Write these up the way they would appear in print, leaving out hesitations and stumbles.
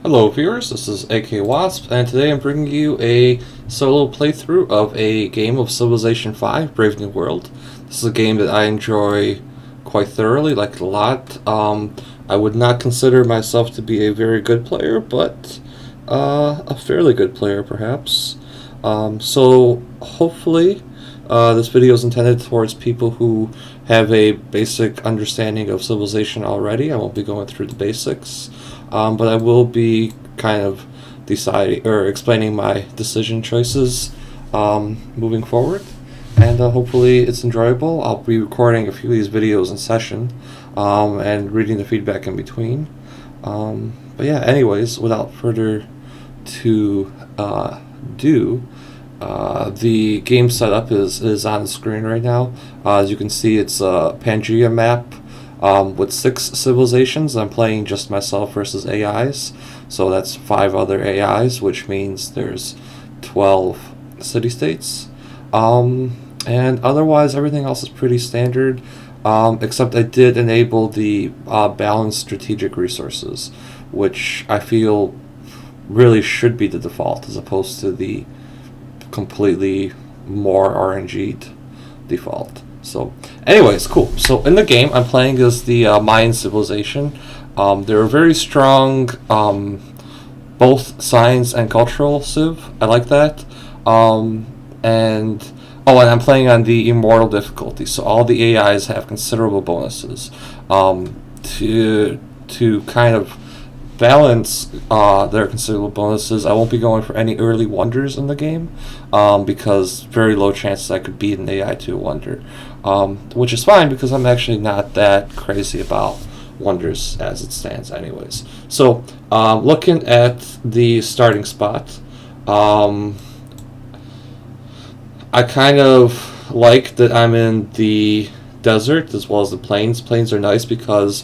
Hello viewers, this is AKwasp, and today I'm bringing you a solo playthrough of a game of Civilization 5, Brave New World. This is a game that I enjoy quite thoroughly, like it a lot. I would not consider myself to be a very good player, but a fairly good player perhaps. So hopefully this video is intended towards people who have a basic understanding of Civilization already. I won't be going through the basics. But I will be kind of deciding or explaining my decision choices moving forward, and hopefully it's enjoyable. I'll be recording a few of these videos in session and reading the feedback in between. But yeah, anyways, without further to do, the game setup is on the screen right now. As you can see, it's a Pangaea map. With 6 civilizations. I'm playing just myself versus AIs, so that's 5 other AIs, which means there's 12 city-states. And otherwise, everything else is pretty standard, except I did enable the balanced strategic resources, which I feel really should be the default, as opposed to the completely more RNG'd default. So, anyways, cool. So, in the game, I'm playing as the Mayan civilization. They're a very strong, both science and cultural civ. I like that. And I'm playing on the Immortal difficulty. So, all the AIs have considerable bonuses to kind of balance their considerable bonuses. I won't be going for any early wonders in the game because very low chances I could beat an AI to a wonder, which is fine because I'm actually not that crazy about wonders as it stands anyways. So looking at the starting spot, I kind of like that I'm in the desert as well as the plains. Plains are nice because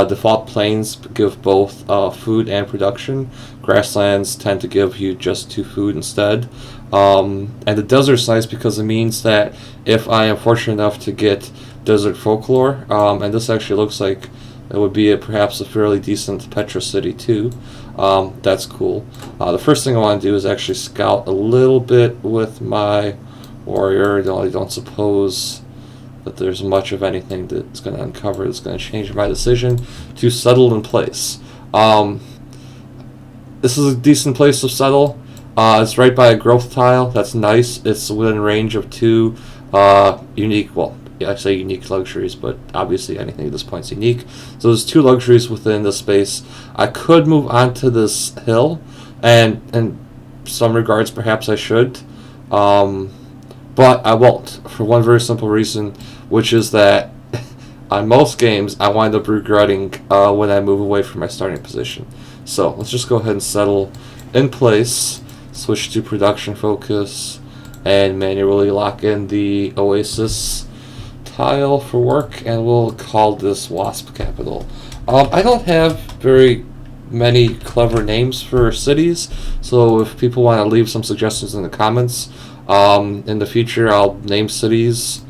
default plains give both food and production. Grasslands tend to give you just 2 food instead. And the desert's nice because it means that if I am fortunate enough to get desert folklore, and this actually looks like it would be perhaps a fairly decent Petra city too, that's cool. The first thing I want to do is actually scout a little bit with my warrior, though I don't suppose that there's much of anything that's going to uncover that's going to change my decision to settle in place. This is a decent place to settle. It's right by a growth tile. That's nice. It's within range of 2 unique, well, yeah, I say unique luxuries, but obviously anything at this point is unique. So there's 2 luxuries within the space. I could move onto this hill, and in some regards perhaps I should. But I won't, for one very simple reason, which is that on most games I wind up regretting when I move away from my starting position. So let's just go ahead and settle in place, switch to production focus, and manually lock in the Oasis tile for work, and we'll call this Wasp Capital. I don't have very many clever names for cities, so if people want to leave some suggestions in the comments, in the future I'll name cities,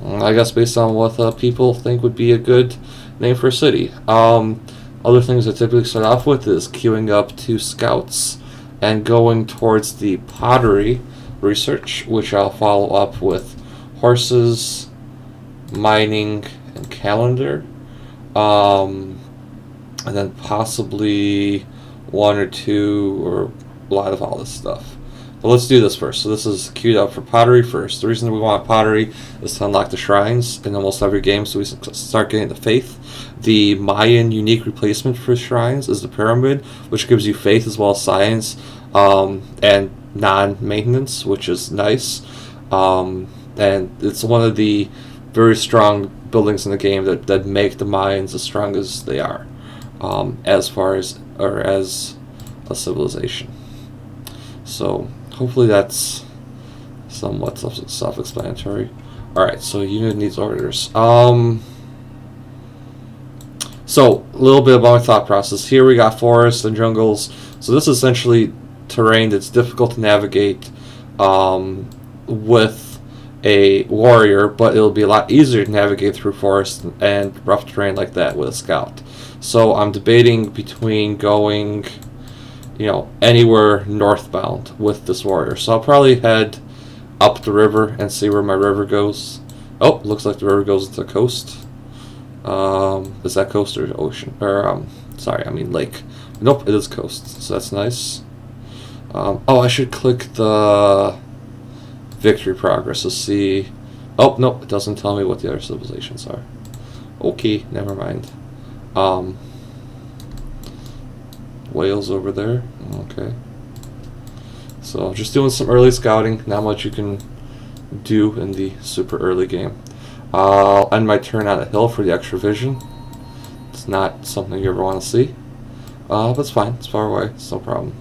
I guess based on what people think would be a good name for a city. Other things I typically start off with is queuing up 2 scouts and going towards the pottery research, which I'll follow up with horses, mining, and calendar, and then possibly 1 or 2 or a lot of all this stuff. But let's do this first. So this is queued up for pottery first. The reason we want pottery is to unlock the shrines in almost every game, so we start getting the faith. The Mayan unique replacement for shrines is the pyramid, which gives you faith as well as science, and non-maintenance, which is nice. And it's one of the very strong buildings in the game that make the Mayans as strong as they are, as a civilization. So hopefully that's somewhat self-explanatory. Alright, so unit needs orders. So a little bit about my thought process. Here we got forests and jungles. So this is essentially terrain that's difficult to navigate with a warrior, but it'll be a lot easier to navigate through forest and rough terrain like that with a scout. So I'm debating between going you know, anywhere northbound with this warrior. So I'll probably head up the river and see where my river goes. Oh, looks like the river goes to the coast. Is that coast or ocean? Or, sorry, I mean lake. Nope, it is coast, so that's nice. Oh, I should click the victory progress to see. Oh, nope, it doesn't tell me what the other civilizations are. Okay, never mind. Whales over there. Okay. So just doing some early scouting. Not much you can do in the super early game. I'll end my turn on a hill for the extra vision. It's not something you ever want to see. But it's fine. It's far away. It's no problem.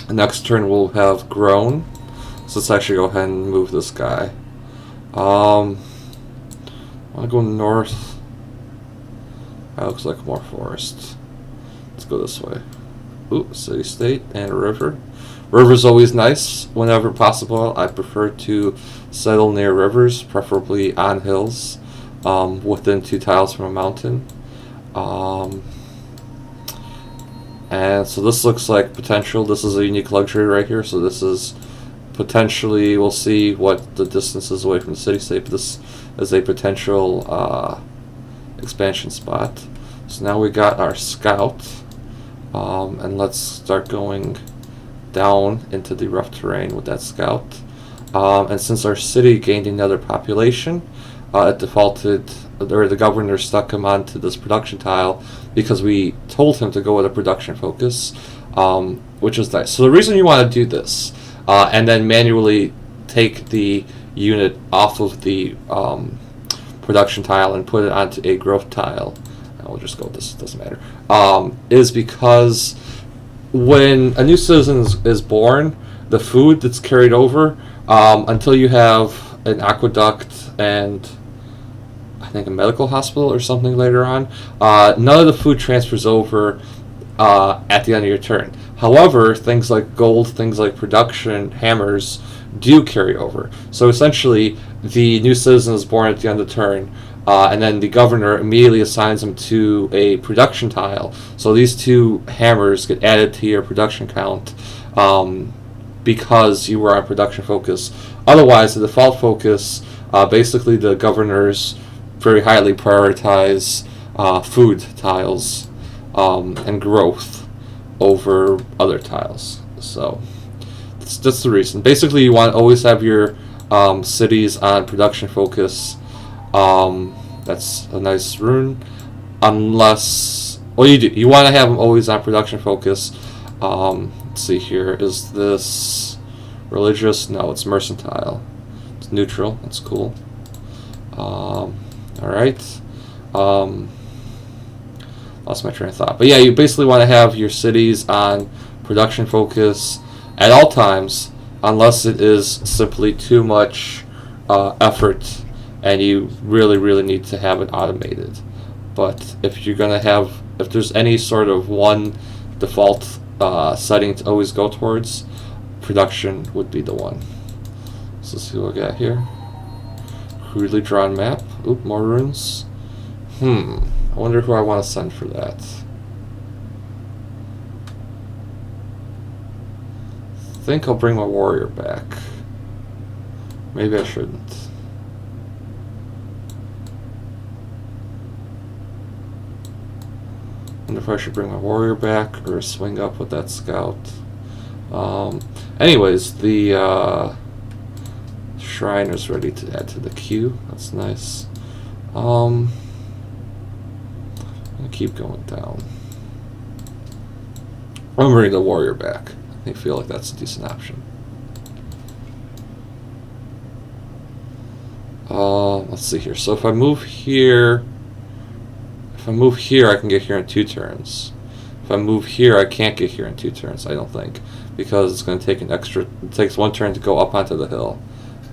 Next turn we'll have grown. So let's actually go ahead and move this guy. I want to go north. That looks like more forest. Let's go this way. Ooh, city state and a river. River's always nice whenever possible. I prefer to settle near rivers, preferably on hills, within 2 tiles from a mountain. And so this looks like potential. This is a unique luxury right here. So this is potentially, we'll see what the distance is away from the city state, but this is a potential expansion spot. So now we got our scout, and let's start going down into the rough terrain with that scout. And since our city gained another population, it defaulted, or the governor stuck him onto this production tile because we told him to go with a production focus, which is nice. So the reason you want to do this, and then manually take the unit off of the production tile and put it onto a growth tile, and we'll just go with this, doesn't matter, is because when a new citizen is born, the food that's carried over, until you have an aqueduct and I think a medical hospital or something later on, none of the food transfers over at the end of your turn. However, things like gold, things like production, hammers, do carry over. So essentially, the new citizen is born at the end of the turn, and then the governor immediately assigns them to a production tile. So these 2 hammers get added to your production count because you were on production focus. Otherwise, the default focus, basically the governors very highly prioritize food tiles and growth over other tiles. So that's the reason. Basically, you want to always have your cities on production focus. That's a nice rune. Unless, well, you do. You want to have them always on production focus. Let's see here. Is this religious? No, it's mercantile. It's neutral. That's cool. Alright. Lost my train of thought. But yeah, you basically want to have your cities on production focus at all times, unless it is simply too much effort and you really need to have it automated. But if you're going to have, if there's any sort of one default setting to always go towards, production would be the one. So let's see what we got here. Crudely drawn map. Oop, more runes. I wonder who I want to send for that. I think I'll bring my warrior back. Maybe I shouldn't. Wonder if I should bring my warrior back or swing up with that scout. Anyways, the shrine is ready to add to the queue. That's nice. I'm gonna keep going down. I'm bringing the warrior back. I feel like that's a decent option. Let's see here. So if I move here, I can get here in 2 turns. If I move here, I can't get here in 2 turns, I don't think, because it's going to take it takes 1 turn to go up onto the hill,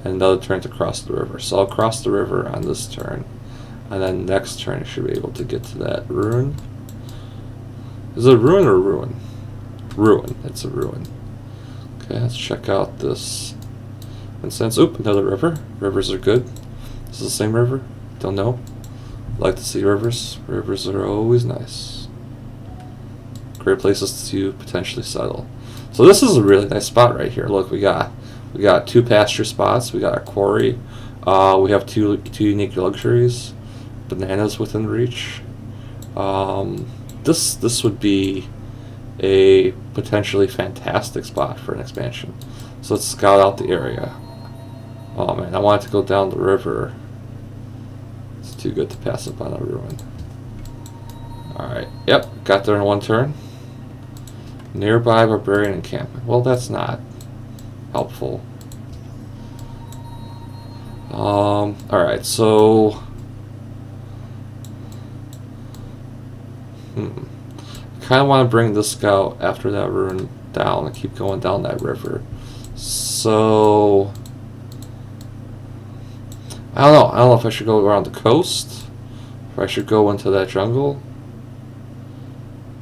and another turn to cross the river. So I'll cross the river on this turn, and then next turn I should be able to get to that ruin. Is it a ruin or a ruin? Ruin. It's a ruin. Okay, let's check out this incense. Oop, another river. Rivers are good. Is this the same river? Don't know. Like to see rivers. Rivers are always nice. Great places to potentially settle. So this is a really nice spot right here. Look, we got 2 pasture spots. We got a quarry. We have two unique luxuries. Bananas within reach. This would be a potentially fantastic spot for an expansion. So let's scout out the area. Oh man, I wanted to go down the river. It's too good to pass up on a ruin. Alright, yep, got there in 1 turn. Nearby barbarian encampment. Well, that's not helpful. Alright, so kind of want to bring this scout after that ruin down and keep going down that river. So I don't know if I should go around the coast, if I should go into that jungle.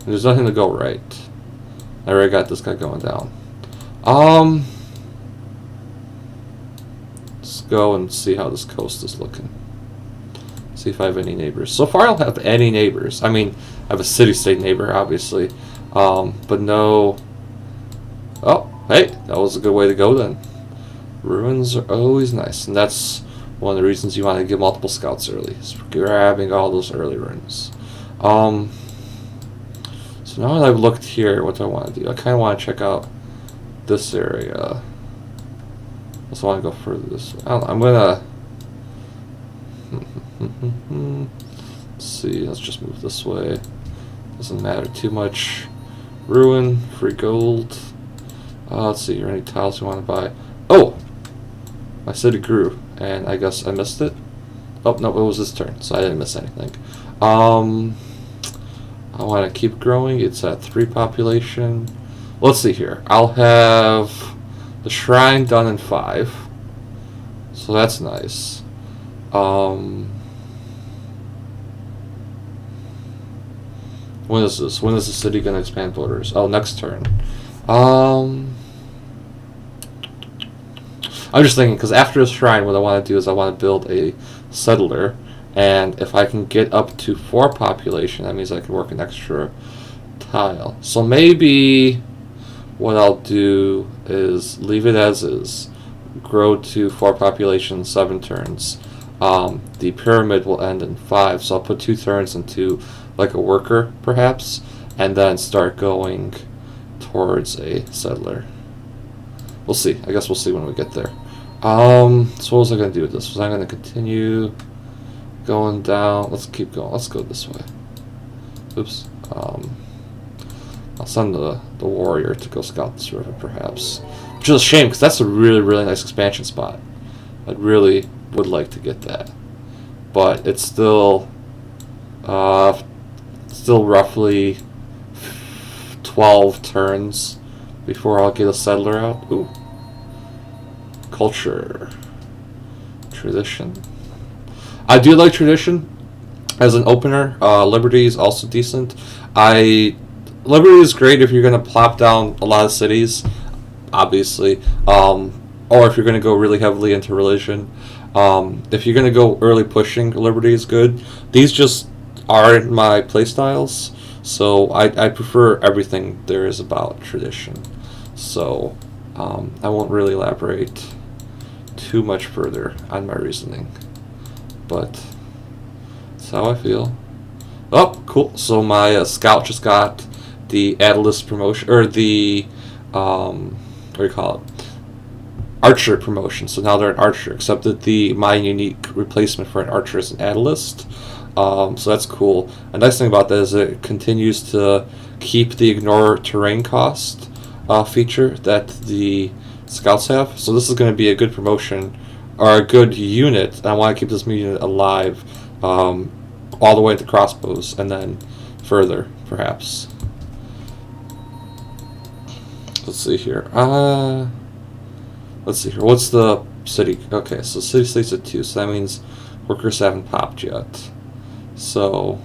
There's nothing to go right. I already got this guy going down. Let's go and see how this coast is looking. See if I have any neighbors. So far I don't have any neighbors. I mean, I have a city-state neighbor, obviously. But no... Oh, hey, that was a good way to go then. Ruins are always nice. And that's one of the reasons you want to get multiple scouts early. Is grabbing all those early ruins. So now that I've looked here, what do I want to do? I kind of want to check out this area. I also want to go further this way. I don't know, I'm going to... Let's see, let's just move this way. Doesn't matter too much. Ruin, free gold. Let's see, are there any tiles we want to buy? Oh! My city grew, and I guess I missed it. Oh, no, it was this turn, so I didn't miss anything. I want to keep growing. It's at 3 population. Let's see here. I'll have the shrine done in 5. So that's nice. When is this? When is the city going to expand borders? Oh, next turn. I'm just thinking, because after the shrine, what I want to do is I want to build a settler. And if I can get up to 4 population, that means I can work an extra tile. So maybe what I'll do is leave it as is. Grow to 4 population, 7 turns. The pyramid will end in 5, so I'll put 2 turns into like a worker, perhaps, and then start going towards a settler. We'll see. I guess we'll see when we get there. So what was I going to do with this? Was I going to continue going down? Let's keep going. Let's go this way. Oops. I'll send the warrior to go scout this river, perhaps. Which is a shame, because that's a really, really nice expansion spot. I really would like to get that. But it's still roughly 12 turns before I'll get a settler out. Ooh. Culture. Tradition. I do like tradition as an opener. Liberty is also decent. Liberty is great if you're going to plop down a lot of cities, obviously. Or if you're going to go really heavily into religion. If you're going to go early pushing, Liberty is good. These just aren't my playstyles, so I prefer everything there is about tradition. So I won't really elaborate too much further on my reasoning, but that's how I feel. Oh, cool. So my scout just got the Atlas promotion, or the what do you call it? Archer promotion. So now they're an archer, except that the Mayan unique replacement for an archer is an Atlas. So that's cool. A nice thing about that is it continues to keep the ignore terrain cost feature that the scouts have. So this is going to be a good promotion, or a good unit, and I want to keep this unit alive all the way into crossbows, and then further, perhaps. Let's see here. Let's see here. What's the city? Okay, so city states at 2, so that means workers haven't popped yet. So,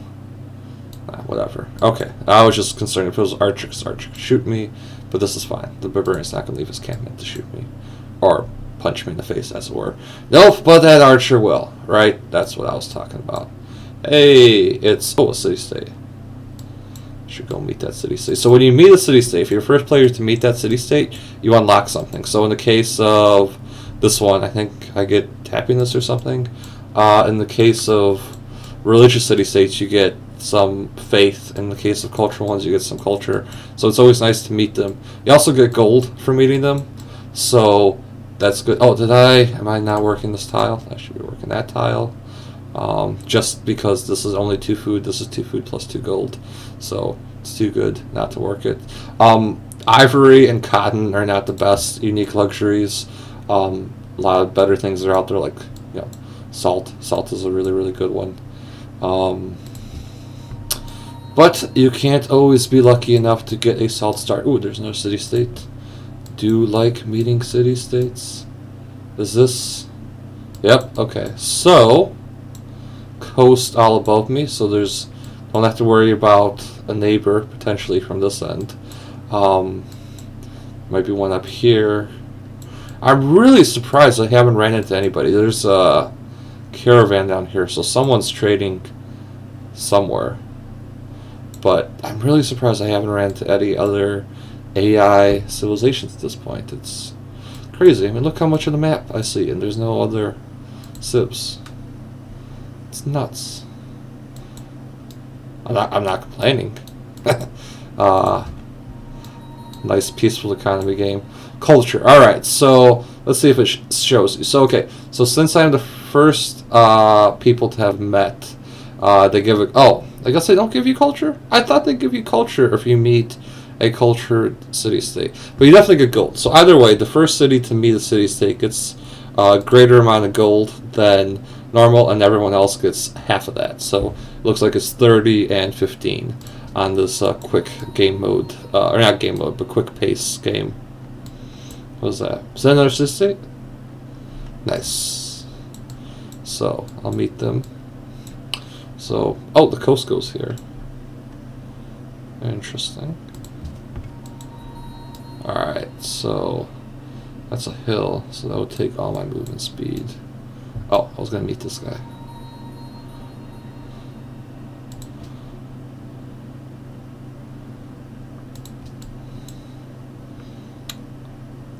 whatever. Okay, I was just concerned if it was archers. Archer could shoot me, but this is fine. The barbarian's not going to leave his campment to shoot me. Or punch me in the face, as it were. Nope, but that archer will, right? That's what I was talking about. Hey, it's... Oh, a city-state. Should go meet that city-state. So when you meet a city-state, if you're the first player to meet that city-state, you unlock something. So in the case of this one, I think I get happiness or something. In the case of religious city-states, you get some faith. In the case of cultural ones, you get some culture. So it's always nice to meet them. You also get gold for meeting them. So that's good. Oh, am I not working this tile? I should be working that tile. Just because this is only 2 food, this is 2 food plus 2 gold. So it's too good not to work it. Ivory and cotton are not the best unique luxuries. A lot of better things are out there, like salt. Salt is a really, really good one. But you can't always be lucky enough to get a salt star. Ooh, there's no city-state. Do like meeting city-states. Is this? Yep, okay. So, coast all above me, so don't have to worry about a neighbor potentially from this end. Might be one up here. I'm really surprised I haven't ran into anybody. There's a caravan down here, so someone's trading somewhere. But I'm really surprised I haven't ran into any other AI civilizations at this point. It's crazy. I mean, look how much of the map I see, and there's no other civs. It's nuts. I'm not complaining. Nice peaceful economy game. Culture. Alright, so let's see if it shows you. So, okay. So since I'm the first people to have met, they give it... Oh, I guess they don't give you culture? I thought they give you culture if you meet a cultured city-state. But you definitely get gold. So either way, the first city to meet a city-state gets a greater amount of gold than normal, and everyone else gets half of that. So it looks like it's 30 and 15 on this quick game mode. Or not game mode, but quick pace game. What is that? Is that another city-state? Nice. So I'll meet them. So, oh, the coast goes here. Interesting. Alright, so that's a hill, so that would take all my movement speed. Oh, I was going to meet this guy.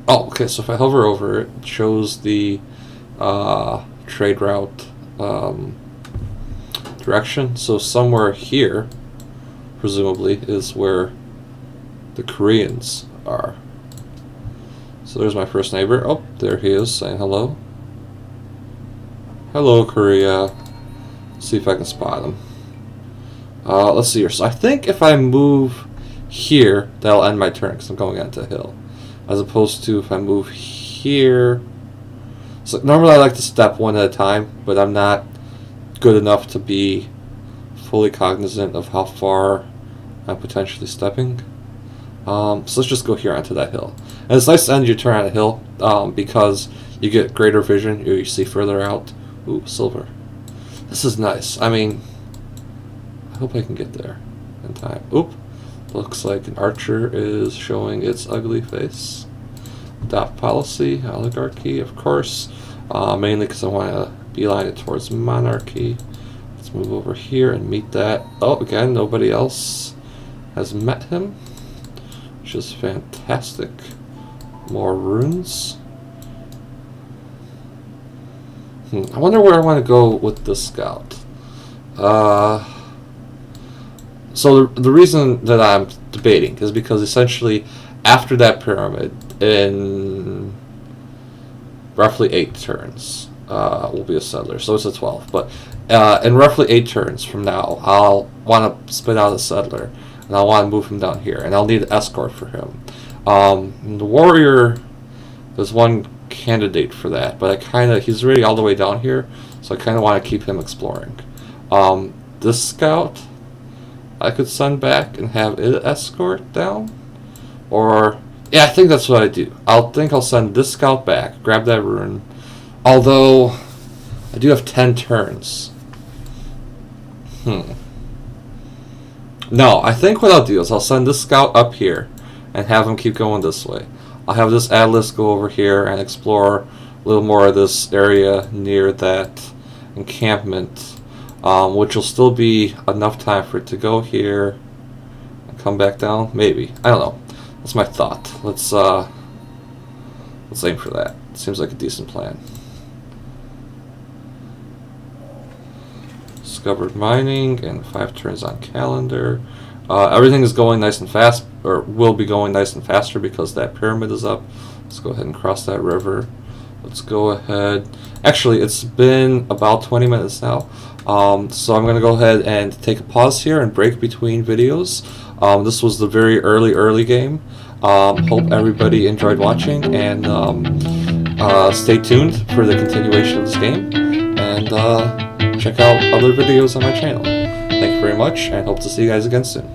Oh, okay, so if I hover over it, it shows the trade route direction. So somewhere here, presumably, is where the Koreans are. So there's my first neighbor. Oh, there he is saying hello. Hello, Korea. Let's see if I can spot him. Let's see here. So I think if I move here, that'll end my turn because I'm going onto a hill. As opposed to if I move here. So normally I like to step one at a time, but I'm not good enough to be fully cognizant of how far I'm potentially stepping. So let's just go here onto that hill. And it's nice to end your turn on a hill because you get greater vision. You see further out. Ooh, silver. This is nice. I mean, I hope I can get there in time. Oop. Looks like an archer is showing its ugly face. Adopt policy, oligarchy, of course. Mainly because I want to beeline it towards monarchy. Let's move over here and meet that. Oh, again, nobody else has met him, which is fantastic. More runes. I wonder where I want to go with this scout. So the reason that I'm debating is because essentially after that pyramid, in roughly 8 turns, will be a settler. So it's a 12. But in roughly 8 turns from now, I'll want to spit out a settler, and I'll want to move him down here, and I'll need an escort for him. The warrior, there's one candidate for that, but he's already all the way down here, so I kind of want to keep him exploring. This scout, I could send back and have it escort down, or yeah, I think that's what I do. I'll send this scout back, grab that rune. Although I do have 10 turns. No, I think what I'll do is I'll send this scout up here and have him keep going this way. I'll have this Atlas go over here and explore a little more of this area near that encampment, which will still be enough time for it to go here come back down? Maybe. I don't know. That's my thought. Let's aim for that. Seems like a decent plan. Discovered mining and 5 turns on calendar. Everything is going nice and fast, or will be going nice and faster because that pyramid is up. Let's go ahead and cross that river. Let's go ahead. Actually, it's been about 20 minutes now. So I'm going to go ahead and take a pause here and break between videos. This was the very early game. Hope everybody enjoyed watching, and stay tuned for the continuation of this game. And check out other videos on my channel. Thank you very much, and hope to see you guys again soon.